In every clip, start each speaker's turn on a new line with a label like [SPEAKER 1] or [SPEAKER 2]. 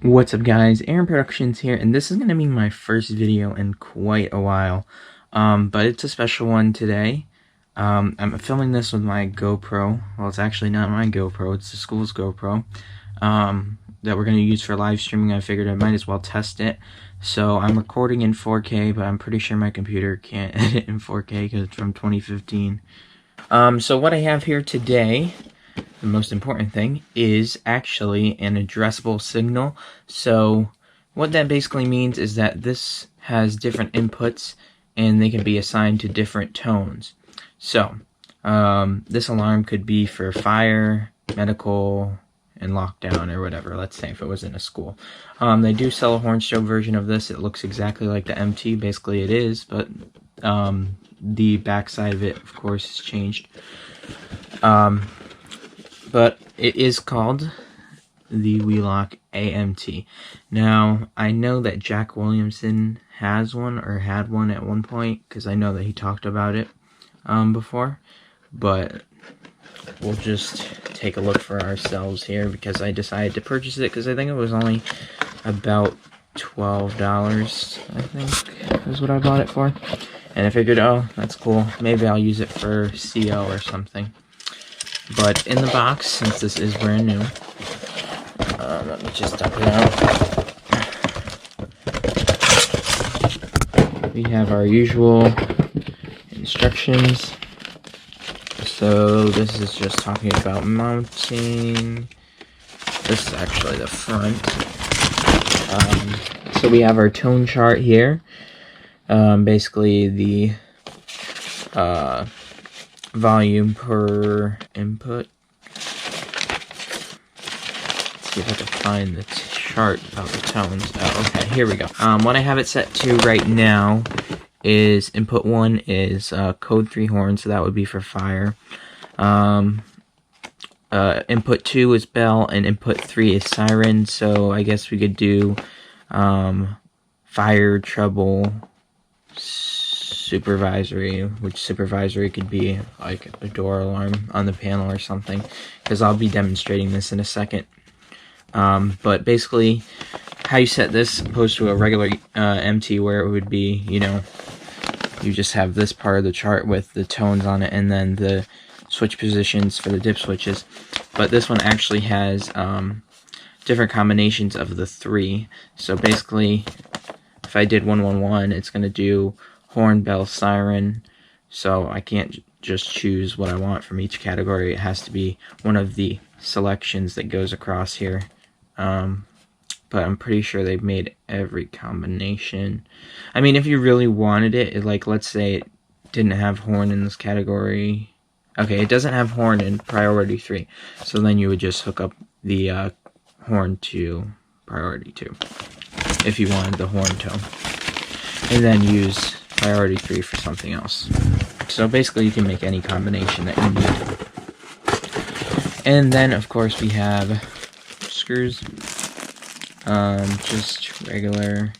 [SPEAKER 1] What's up guys, Aaron Productions here, and this is going to be my first video in quite a while, but it's a special one today. I'm filming this with my GoPro. Well, it's actually not my GoPro, it's the school's GoPro, that we're going to use for live streaming. I figured I might as well test it. So I'm recording in 4K, but I'm pretty sure my computer can't edit in 4K because it's from 2015. So what I have here today, the most important thing, is actually an addressable signal. So what that basically means is that this has different inputs and they can be assigned to different tones. So this alarm could be for fire, medical, and lockdown, or whatever. Let's say if it was in a school. They do sell a horn strobe version of this. It looks exactly like the MT. Basically it is, but the back side of it, of course, is changed. But it is called the Wheelock AMT. Now, I know that Jack Williamson has one, or had one at one point, because I know that he talked about it before, but we'll just take a look for ourselves here, because I decided to purchase it because I think it was only about $12, I think, is what I bought it for. And I figured, oh, that's cool, maybe I'll use it for CO or something. But in the box, since this is brand new, let me just dump it out. We have our usual instructions. So this is just talking about mounting. This is actually the front. So we have our tone chart here. Basically the volume per input. Let's see if I can find the chart about the tones. Oh, okay, here we go. What I have it set to right now is input 1 is code 3 horn, so that would be for fire. Input 2 is bell, and input 3 is siren, so I guess we could do fire, trouble, supervisory, which supervisory could be like a door alarm on the panel or something, because I'll be demonstrating this in a second. But basically, how you set this opposed to a regular MT, where it would be, you know, you just have this part of the chart with the tones on it and then the switch positions for the dip switches. But this one actually has different combinations of the 3. So basically, if I did 111, it's going to do horn, bell, siren, so I can't just choose what I want from each category. It has to be one of the selections that goes across here. But I'm pretty sure they've made every combination. I mean, if you really wanted it, like let's say it didn't have horn in this category. Okay, it doesn't have horn in priority 3, so then you would just hook up the horn to priority 2 if you wanted the horn tone, and then use priority 3 for something else. So basically you can make any combination that you need. And then of course we have screws, just regular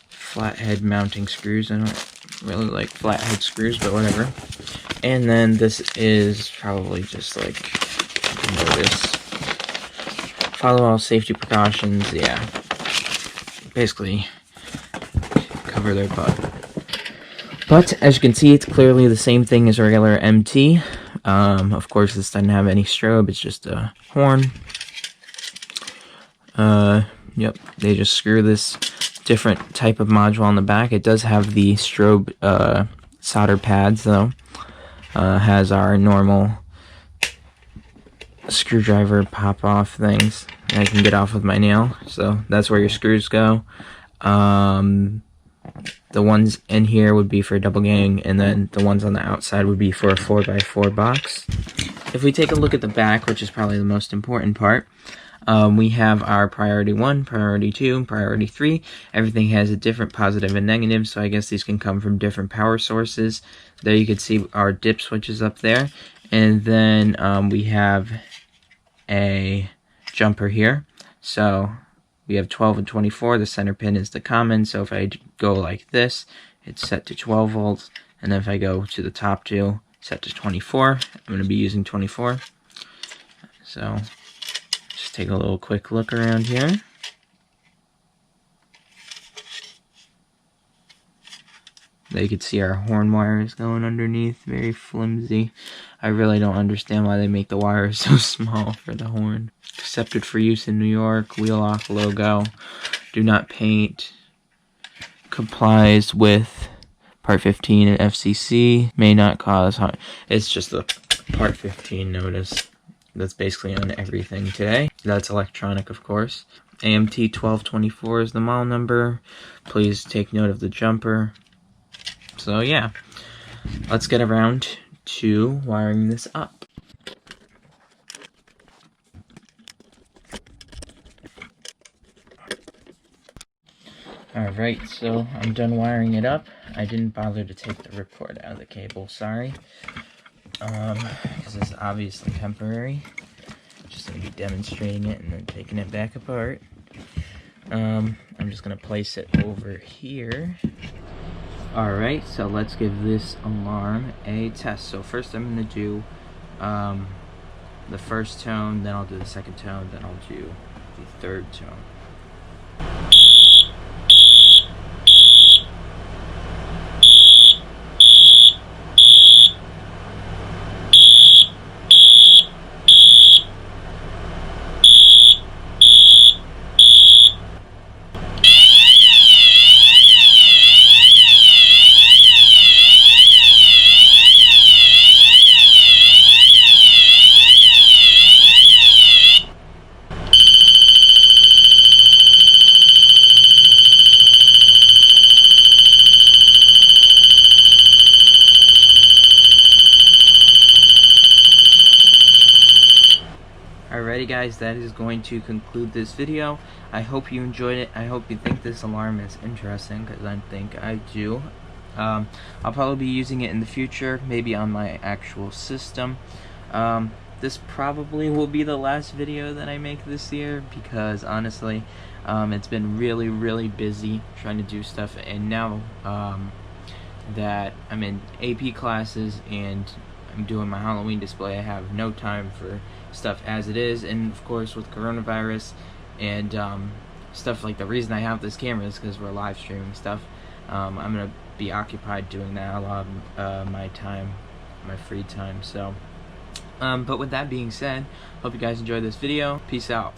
[SPEAKER 1] flathead mounting screws. I don't really like flathead screws, but whatever. And then this is probably just like notice. Follow all safety precautions, yeah. Basically cover their butt. But as you can see, it's clearly the same thing as a regular MT. Of course, this doesn't have any strobe, it's just a horn. Yep, they just screw this different type of module on the back. It does have the strobe solder pads, though. Has our normal screwdriver pop-off things that I can get off with my nail. So that's where your screws go. The ones in here would be for double gang, and then the ones on the outside would be for a 4x4 box. If we take a look at the back, which is probably the most important part, we have our priority 1, priority 2, priority 3. Everything has a different positive and negative, so I guess these can come from different power sources. There you can see our dip switches up there. And then we have a jumper here. So we have 12 and 24. The center pin is the common, so if I go like this, it's set to 12 volts. And then if I go to the top two, set to 24. I'm going to be using 24. So just take a little quick look around here. So you could see our horn wires going underneath, very flimsy. I really don't understand why they make the wires so small for the horn. Accepted for use in New York, Wheelock logo, do not paint, complies with Part 15 and FCC, may not cause harm. It's just the Part 15 notice that's basically on everything today. That's electronic, of course. AMT 1224 is the model number. Please take note of the jumper. So yeah, let's get around to wiring this up. Alright, so I'm done wiring it up. I didn't bother to take the ripcord out of the cable, sorry. Because it's obviously temporary. Just going to be demonstrating it and then taking it back apart. I'm just going to place it over here. Alright, so let's give this alarm a test. So first I'm going to do the first tone, then I'll do the second tone, then I'll do the third tone. Alrighty guys, that is going to conclude this video. I hope you enjoyed it. I hope you think this alarm is interesting, because I think I do. I'll probably be using it in the future, maybe on my actual system. This probably will be the last video that I make this year, because honestly, it's been really busy trying to do stuff, and now that I'm in AP classes and I'm doing my Halloween display, I have no time for stuff as it is, and of course with coronavirus and stuff, like the reason I have this camera is because we're live streaming stuff. I'm gonna be occupied doing that a lot of my time, my free time. So but with that being said, hope you guys enjoyed this video. Peace out.